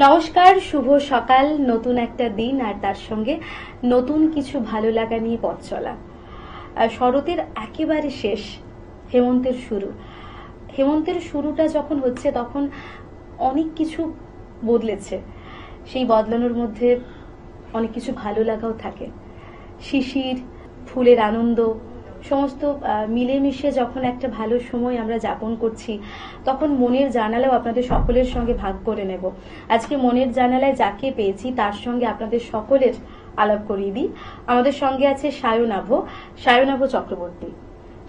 নমস্কার, শুভ সকাল, নতুন একটা দিন আর তার সঙ্গে নতুন কিছু ভালো লাগা নিয়ে পথ চলা। শরতের একেবারে শেষ, হেমন্তের শুরু। হেমন্তের শুরুটা যখন হচ্ছে তখন অনেক কিছু বদলেছে। সেই বদলানোর মধ্যে অনেক কিছু ভালো লাগাও থাকে। শিশির, ফুলের আনন্দ সমস্ত মিলেমিশে যখন একটা ভালো সময় আমরা যাপন করছি, তখন মনের জানালাও আপনাদের সকলের সঙ্গে ভাগ করে নেব। আজকে মনের জানালায় যাকে পেয়েছি তার সঙ্গে আপনাদের সকলের আলাপ করিয়ে দিই। আমাদের সঙ্গে আছে সায়নাভ চক্রবর্তী।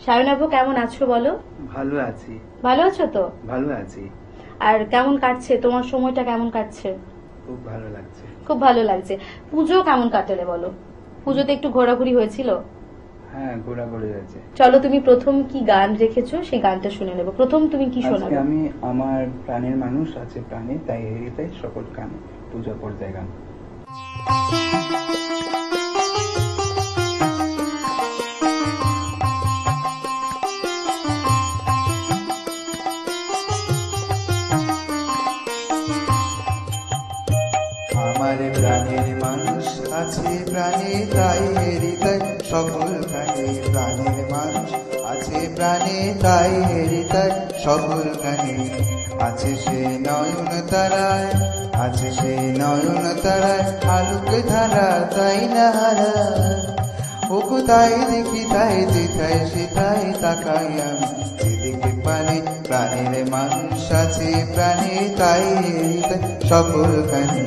সায়নাভ, কেমন আছো বলো? ভালো আছি। ভালো আছো তো? ভালো আছি। আর কেমন কাটছে তোমার সময়টা? কেমন কাটছে? খুব ভালো লাগছে। খুব ভালো লাগছে। পুজো কেমন কাটালে বলো? পুজোতে একটু ঘোরাঘুরি হয়েছিল? হ্যাঁ, ঘোরাঘুরি হয়েছে। চলো, তুমি প্রথম কি গান রেখেছো সেই গানটা শুনে নেবো। প্রথম তুমি কি শোনাবে? আমি আমার প্রাণের মানুষ আছে প্রাণে, তাই হেরিতে সকল গান পূজা পর্যায়ে গান। আমার প্রাণের মানুষ আছে প্রাণে, তাই হেরিতে সকল গানে। প্রাণের মানুষ আছে প্রাণে, তাই হেরিতে সকল গানে। আছে সে নয়ন তারায়, আছে সে নয়ন তারায়, আলোক ধারা তাই না হারা। ও কোথায় দেখি তাই যেথায় সেথায় তাকাই আমি, যেদিকে পানে। প্রাণের মানুষ আছে প্রাণে, তাই হেরিতে সকল গানে।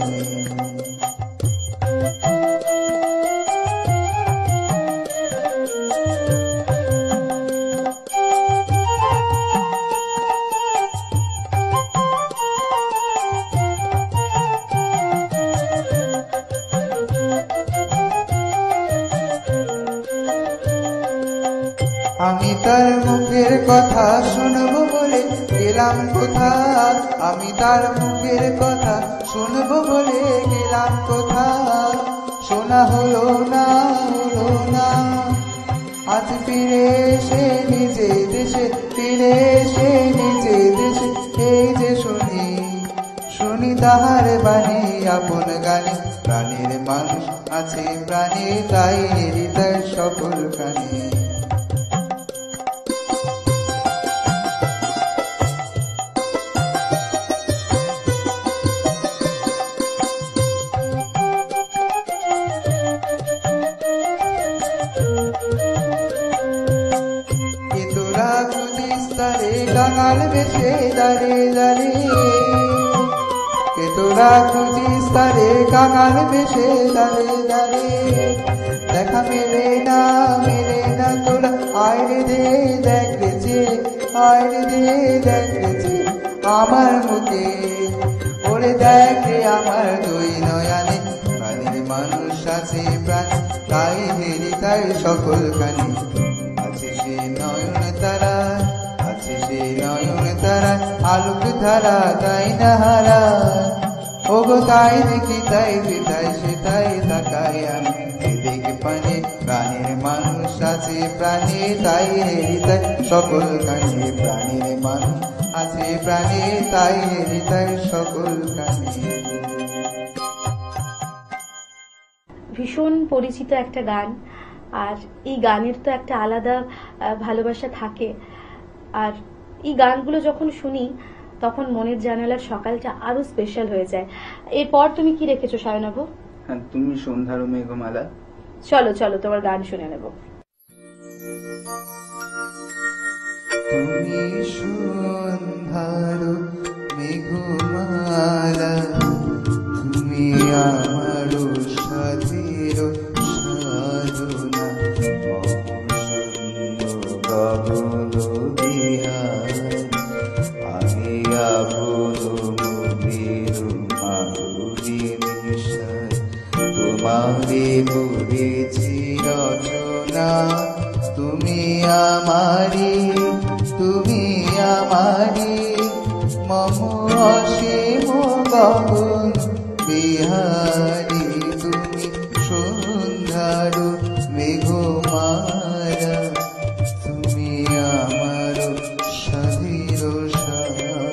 আমি তার মুখের কথা শুনবো বলে গেলাম কোথা, আমি তার মুখের কথা শুনবো বলে গেলাম কোথা। শোনা হলো না, হলো না। আজ ফিরে এসে নিজে দেশে, ফিরে এসে নিজে দেশে, এই যে শুনি শুনি তাহার বাণী আপন গানে। প্রাণের মানুষ আছে প্রাণে, তাই হৃদয় সকল গানে। কাঙাল বেশে দাঁড়ে দাঁড়ে, কে তোরা খুঁজিস তারে কাঙাল বেশে দাঁড়ে দাঁড়ে। দেখা মেলে না তোরা, আয়রে দে দেখেছে, আয়রে দে দেখেছে আমার মুখে। ওরে দেখে আমার দুই নয়ানে, প্রাণের মানুষ আছে প্রাণ, তাই হেরি তাই সকল গানে। আছে সে নয়ন তারা, আছে সে নয়ন তারা, আলোক ধারা তাই না হারা। ও গো তাই দেখি তাই যেটাই সেটাই তাকাই আমি, এদিকে পানে। প্রাণের মানুষ আছে প্রাণে, তাই হৃদয় সকল গানে। প্রাণের মানুষ আছে প্রাণে, তাই হৃদয় সকল গানে। ভীষণ পরিচিত একটা গান, আর এই গানের তো একটা আলাদা ভালোবাসা থাকে। আর এই গানগুলো যখন শুনি তখন মনের জানালার সকালটা আরো স্পেশাল হয়ে যায়। এরপর তুমি কি রেখেছো সায়নাভ? হ্যাঁ, তুমি সন্ধ্যার মেঘমালা। চলো চলো, তোমার গান শুনে নেব। তুমি সন্ধ্যার মেঘমালা, তুমি আমার সাথীর সাধনা। গগন বিহার আমি আবুর মুবির মাধুরী নিশায়, তোমারে করেছি রচনা। তুমি আমারি, তুমি আমারি, মম অসীম গগন বিহারী। তুমি সন্ধ্যার মেঘমালা, তুমি আমার সাধীর সাধনা।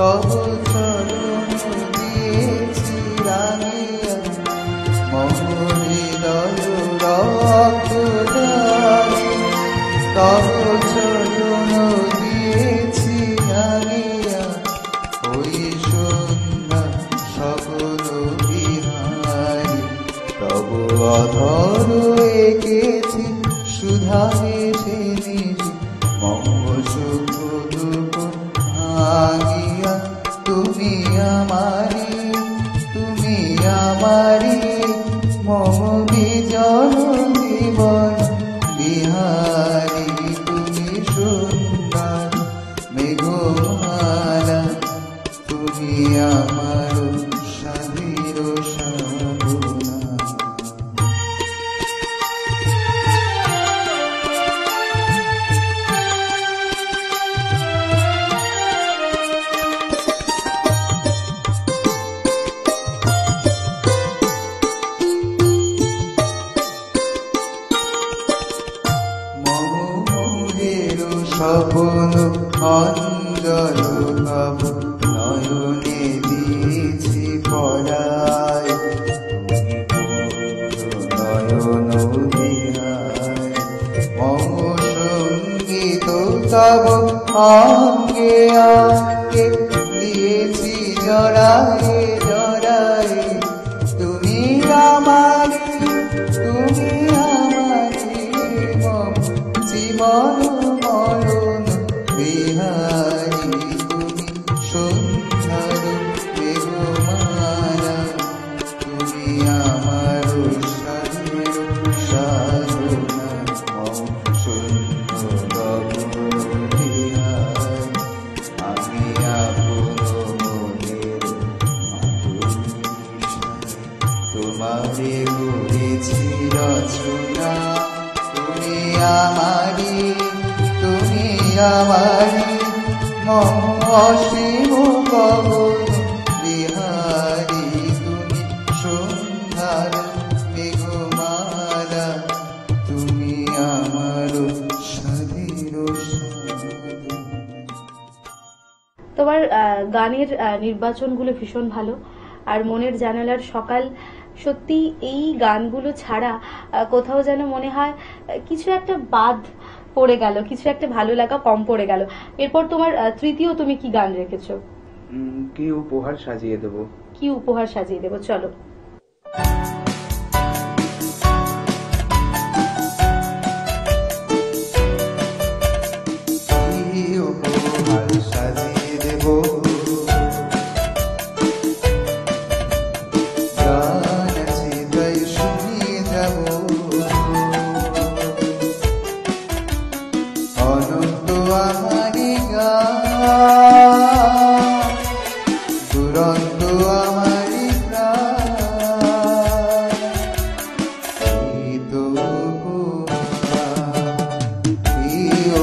তব চরণ দিয়েছি রাঙিয়া মম হৃদয় রক্তদারে তব চরণ দিয়েছি রাঙিয়া ওই সন্ধ্যা সকল বিহারী তব অধর এঁকেছি সুধা হেসে নিশি মম সুখ দুঃখ ভাঙিয়া তুমি আমারি মম বিজন জীবন বিহারী তুমি সুন্দর মেঘমালা তুমি আমার সাধীর সাধনা স্বপন অঞ্জল কব নয়নে দিয়েছি পরায় নয়ন বিহায় মম সঙ্গীত তব অঙ্গে অঙ্গে দিয়েছি জড়ায়ে জড়ায়ে তুমি আমারি মম জীবন মরণ বিহারী তুমি সুন্দর মেঘমালা তুমি আমার সাধের সাধনা মম সুন্দর বিহারী আমি আপন মনের তোমারে করেছি রচনা তুমি আমারি মম অসীম গগন বিহারী তুমি সুন্দর মেঘমালা তুমি আমার সাধীর সাধনা। তোমার গানের নির্বাচনগুলো ভীষণ ভালো, আর মনের জানালার সকাল সত্যি এই গানগুলো ছাড়া কোথাও যেন মনে হয় কিছু একটা বাদ পড়ে গেল, কিছু একটা ভালো লাগা কম পড়ে গেল। এরপর তোমার তৃতীয় তুমি কি গান রেখেছো? কি উপহার সাজিয়ে দেব। কি উপহার সাজিয়ে দেব, চলো। সাজিয়ে দেব দুরন্ত আমারি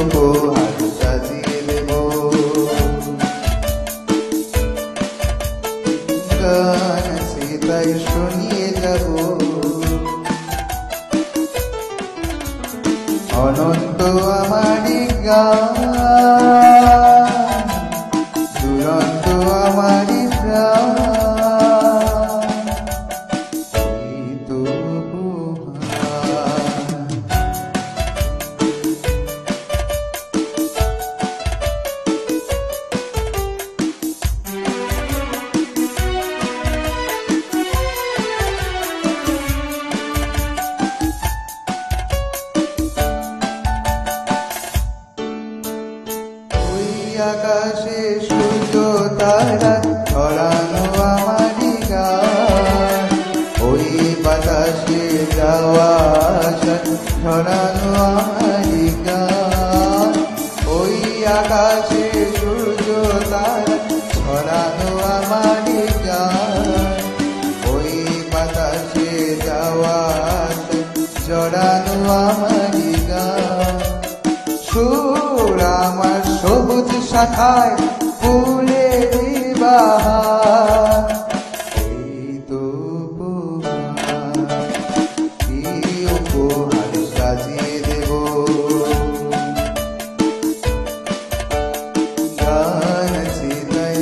উপহার সাজিয়ে দেব গান সেটাই শুনিয়ে যাব অনন্ত আমারি গান দুরন্ত আমারি প্রাণ আকাশে সূর্য তারা ছড়ানো আমারি গান ওই বাতাসে যাওয়া আসা ছড়ানো আমারি গান ওই আকাশে সূর্য তারা ছড়ানো আমারি গান ওই বাতাসে যাওয়া আসা জড়ানো আমারি গান সুর আমার সবুজ শাখায় ফুলের বাহার এই তো উপহার সাজিয়ে দেব গান সেটাই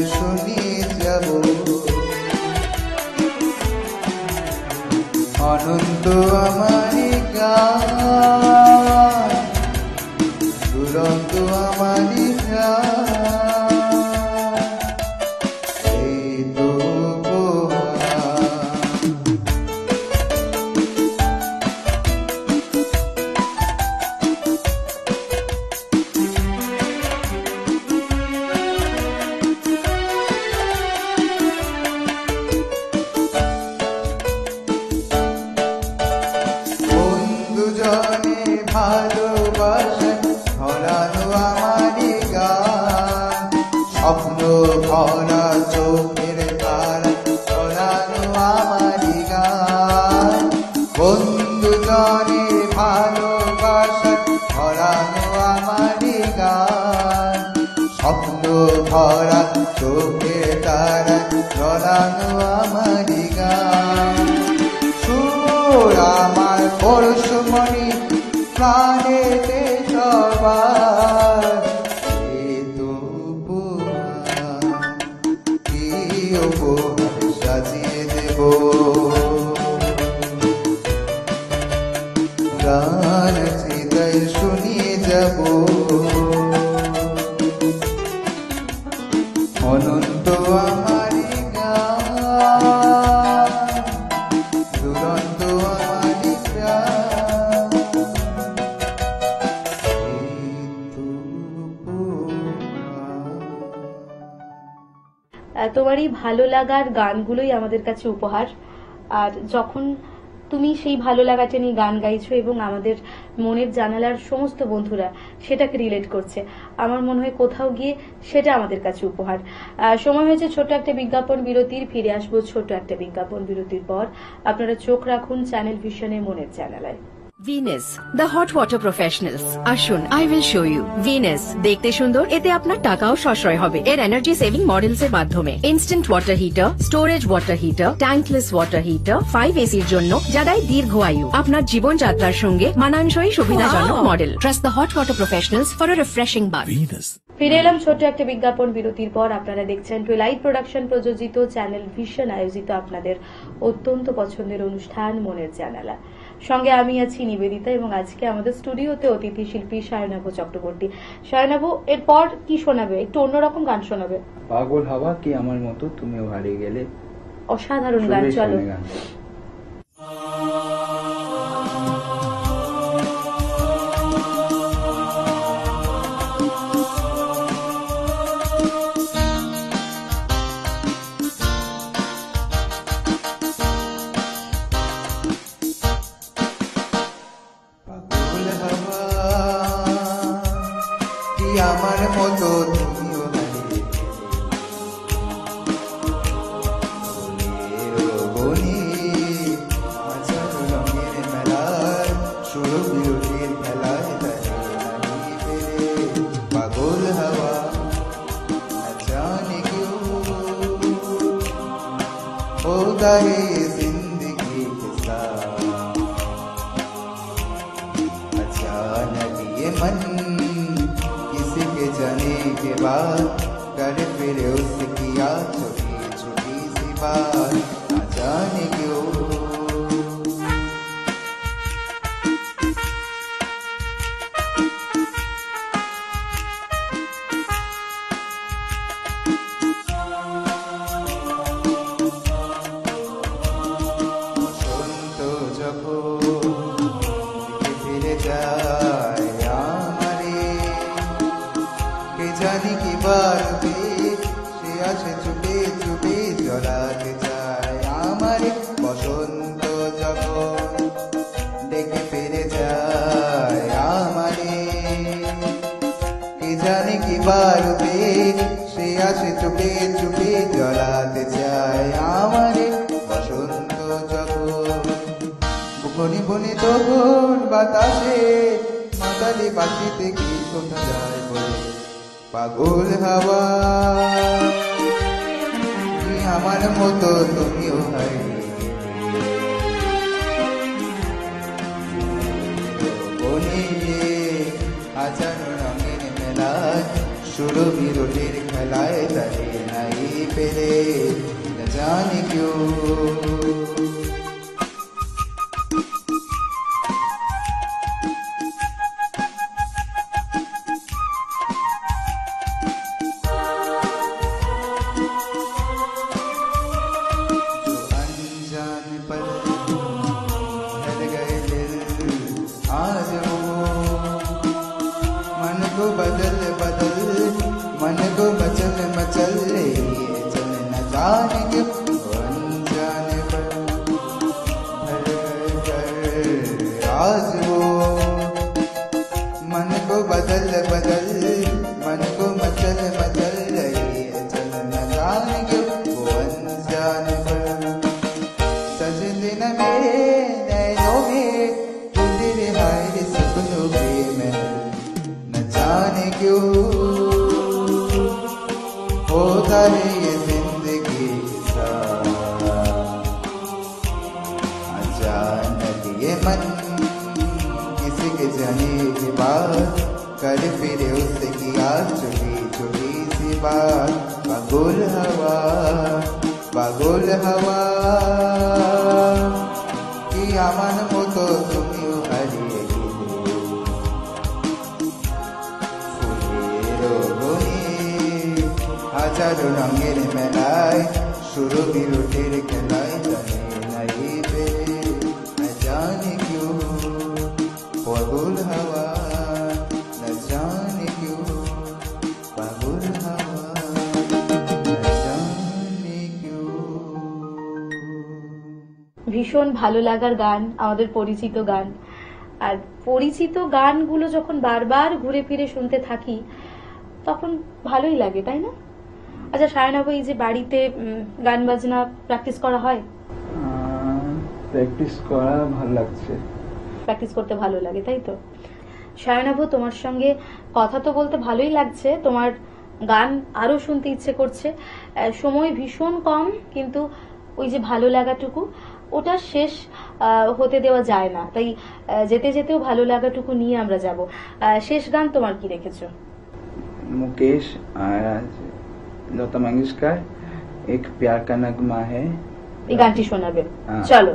স্বপ্ন ভরা চোখের তারা ছড়ানো আমারই গান, বন্ধু জনের ভালোবাসা ছড়ানো আমারই গান, স্বপ্ন ভরা চোখের তারা ছড়ানো আমারই গান। সুর আমার পরশমণি প্রাণেতে সবার, সাজিয়ে দেব গান হৃদয় শুনিয়ে যাব, অনন্ত আমারই গান, দুরন্ত আমারই প্রাণ, তোমার এই ভালো লাগার গানগুলোই আমাদের কাছে উপহার। আর যখন তুমি সেই ভালো লাগাটা নিয়ে গান গাইছো এবং আমাদের মনের জানালার সমস্ত বন্ধুরা সেটাকে রিলেট করছে, আমার মনে হয় কোথাও গিয়ে সেটা আমাদের কাছে উপহার। সময় হয়েছে ছোট একটা বিজ্ঞাপন বিরতির, ফিরে আসবো ছোট একটা বিজ্ঞাপন বিরতির পর। আপনারা চোখ রাখুন চ্যানেল ভিশনের মনের জানালায়। Venus, the hot water professionals. আসুন, I will show you. Venus, দেখতে সুন্দর, এতে আপনার টাকাও সাশ্রয় হবে। এর এনার্জি সেভিং মডেলস এর মাধ্যমে instant water heater, storage water heater, tankless water heater, 5 এসির জন্য যা দেয় দীর্ঘ আয়ু। আপনার জীবনযাত্রার সঙ্গে মানানসই সুবিধাজনক model. Trust the hot water professionals for a refreshing bath. Venus. ফিরে এলাম ছোট্ট একটা বিজ্ঞাপন বিরতির পর। আপনারা দেখছেন টুইলাইট প্রোডাকশন প্রযোজিত চ্যানেল ভিশন আয়োজিত আপনাদের অত্যন্ত পছন্দের অনুষ্ঠান মনের জানালা। সঙ্গে আমি আছি নিবেদিতা এবং আজকে আমাদের স্টুডিওতে অতিথি শিল্পী সায়নাভ চক্রবর্তী। সায়নাভ, এরপর কি শোনাবে? একটু অন্যরকম গান শোনাবে। পাগল হাওয়া কি আমার মতো তুমিও হারিয়ে গেলে, অসাধারণ গান। চলো। আমার মতো তুমিও হারিয়ে বনি আচার রঙের মেলায়, সুর বিরতির খেলায় দাঁড়িয়ে পেরে পাগল হাওয়া জানে কেউ होता है जिंदगी के साथ, अचानक ये मन जाने के बाद कर फिर उसकी छोटी छोटी सी बात, न जाने क्यों বসন্ত যখন ফিরে যায় জানি কি বারবে সে আসে চুপে চুপে জড়াতে চায় আমার, বসন্ত যখন ডেকে ফিরে যায় আমারে, কে জানি কি বারবে সে আসে চুপে চুপে জড়াতে চায় আমারে, বসন্ত যখন বনি বনি তখন বাতাসে মাতালি বাসিতে কি কোথা যায় বলে, পাগল হাওয়া আমার মতো তুমিও হারিয়ে বনিয়ে আচার রঙের মেলায়, সুর বিরতির খেলায় দাঁড়িয়ে নাই পেরে, জানি কেউ मन को मचल मचल चल न जाने क्यों अनजाने पर राज हो, मन को बदल बदल मन को मचल मचल रही होता है ये जिंदगी का अचानक ये मन किसी के जाने के बाद कर फिरे उससे किया छोटी छोटी सी बात पागल हवा कि আমার মতো তুমিও হারিয়ে গেলে ফুলের বনে হাজারো রঙের মেলায় শুরু বিরতির খেলায় জানে নাই পেরে না জানি क्यों পাগল হওয়া না জানি क्यों পাগল হওয়া না জানি क्यों। ভীষণ ভালো লাগার গান, আমাদের পরিচিত গান। আর পরিচিত গানগুলো যখন বারবার ঘুরে ফিরে শুনতে থাকি তখন ভালোই লাগে, তাই না? আচ্ছা সায়নাভ, এই যে বাড়িতে গান বাজনা প্র্যাকটিস করা হয়? প্র্যাকটিস করা ভালো লাগছে, প্র্যাকটিস করতে ভালো লাগে, তাই তো? সায়নাভ, তোমার সঙ্গে কথা তো বলতে ভালোই লাগছে, তোমার গান আরো শুনতে ইচ্ছে করছে। সময় ভীষণ কম, কিন্তু ওই যে ভালো লাগাটুকু ওটা শেষ হতে দেওয়া যায় না, তাই যেতে যেতেও ভালো লাগাটুকু নিয়ে আমরা যাব। শেষ গান তোমার কি রেখেছো? मुकेश और लता मंगेशकर एक प्यार का नगमा है, এই গানটি শোনাবে। হ্যাঁ। চলো।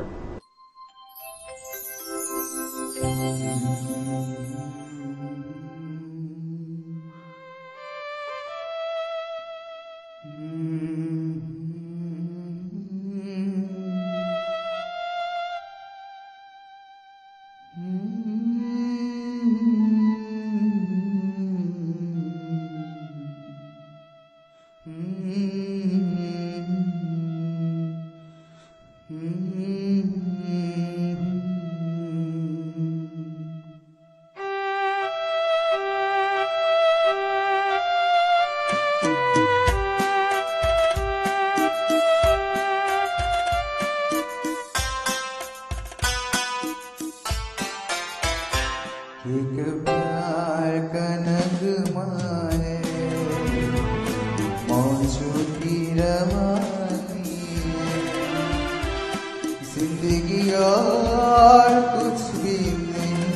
एक प्यार का नगमा है मौजों की रवानी है जिंदगी और कुछ भी नहीं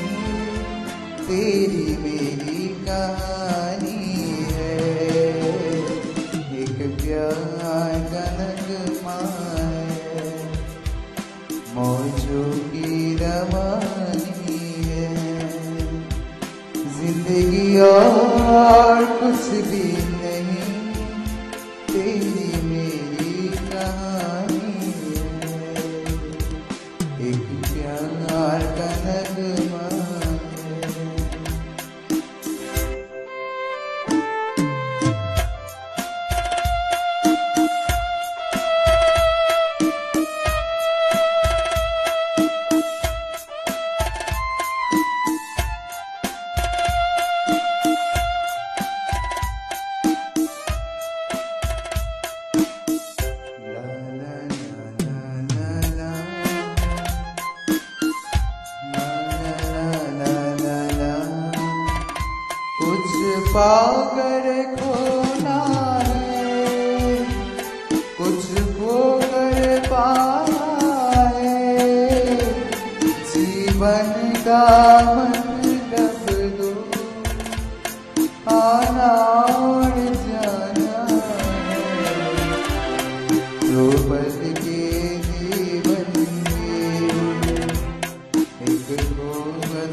तेरी मेरी कहानी है एक प्यार का नगमा है मौजों की रवानी है जिंदगी और कुछ भी नहीं तेरी मेरी कहानी है एक प्यार का नगमा है। कुछ पाकर खोना है कुछ खोकर पाना है जीवन का मतलब दो आना और जाना है दो पल के जीवन में एक को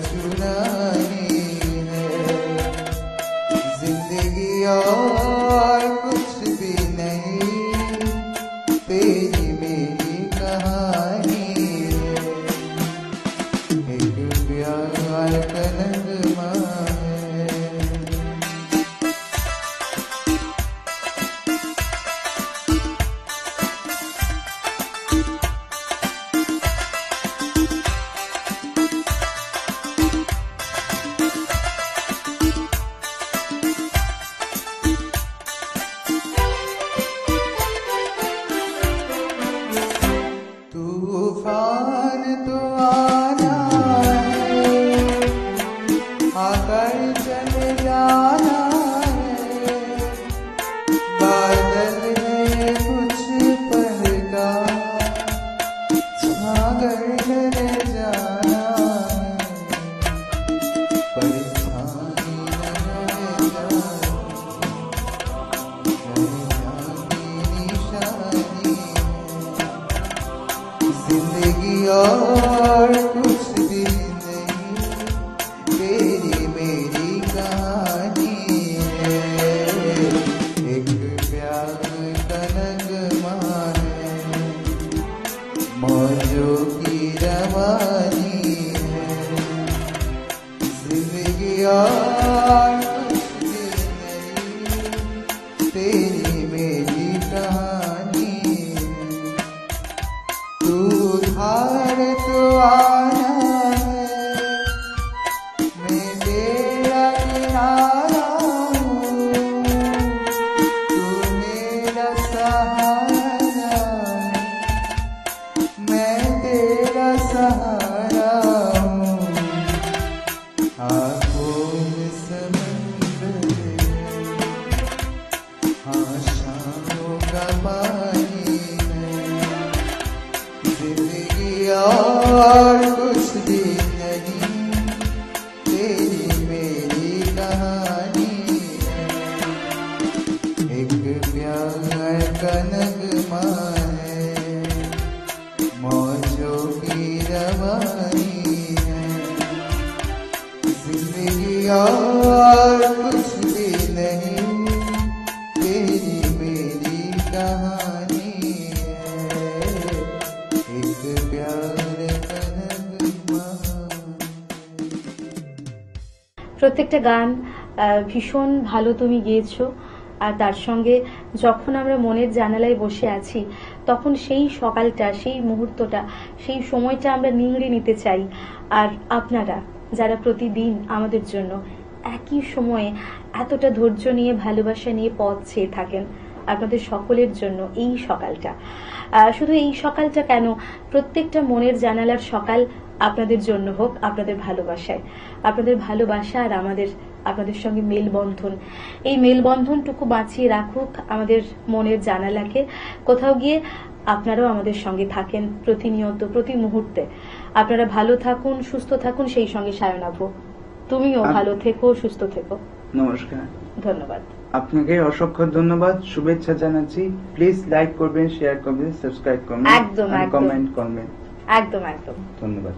चुरानी है जिंदगी और कुछ भी नहीं तेरी मेरी कहानी है एक प्यार जिंदगी और कुछ भी नहीं, तेरी मेरी कहानी है। एक प्यार का नगमा है, मौजों की रवानी है। जिंदगी और कुछ भी नहीं, तेरी मेरी कहानी है। तू उधार तो आना है, मैं तेरा किनारा हूँ। तू मेरा सहारा, मैं तेरा सहारा हूँ। आँखों में समंदर है, आशाओं का पानी है। जिंदगी और कुछ भी नहीं, तेरी मेरी कहानी है। एक प्यार का नगमा है, मौजों की रवानी है। जिंदगी और कुछ भी नहीं, तेरी मेरी कहानी है। एक प्यार का नगमा। প্রত্যেকটা গান ভীষণ ভালো তুমি গেয়েছো। আর তার সঙ্গে যখন আমরা মনের জানালায় বসে আছি, তখন সেই সকালটা, সেই মুহূর্তটা, সেই সময়টা আমরা নিংড়ে নিতে চাই। আর আপনারা যারা প্রতিদিন আমাদের জন্য একই সময়ে এতটা ধৈর্য নিয়ে, ভালোবাসা নিয়ে পথ চেয়ে থাকেন, আপনাদের সকলের জন্য এই সকালটা, শুধু এই সকালটা কেন, প্রত্যেকটা মনের জানালার সকাল আপনাদের জন্য হোক, আপনাদের ভালোবাসায়, আপনাদের ভালোবাসা আর আপনাদের সঙ্গে মেলবন্ধন, এই মেলবন্ধনটুকু বাঁচিয়ে রাখুক আমাদের মনের জানালাকে। কোথাও গিয়ে আপনারাও আমাদের সঙ্গে থাকেন প্রতিনিয়ত, প্রতি মুহূর্তে। আপনারা ভালো থাকুন, সুস্থ থাকুন, সেই সঙ্গে সায়নাভু তুমিও ভালো থেকো, সুস্থ থেকো। নমস্কার, ধন্যবাদ। আপনাকে অসংখ্য ধন্যবাদ, শুভেচ্ছা জানাচ্ছি। প্লিজ লাইক করবেন, শেয়ার করবেন, সাবস্ক্রাইব করবেন, একদম, একদম। কমেন্ট করবেন। একদম একদম ধন্যবাদ।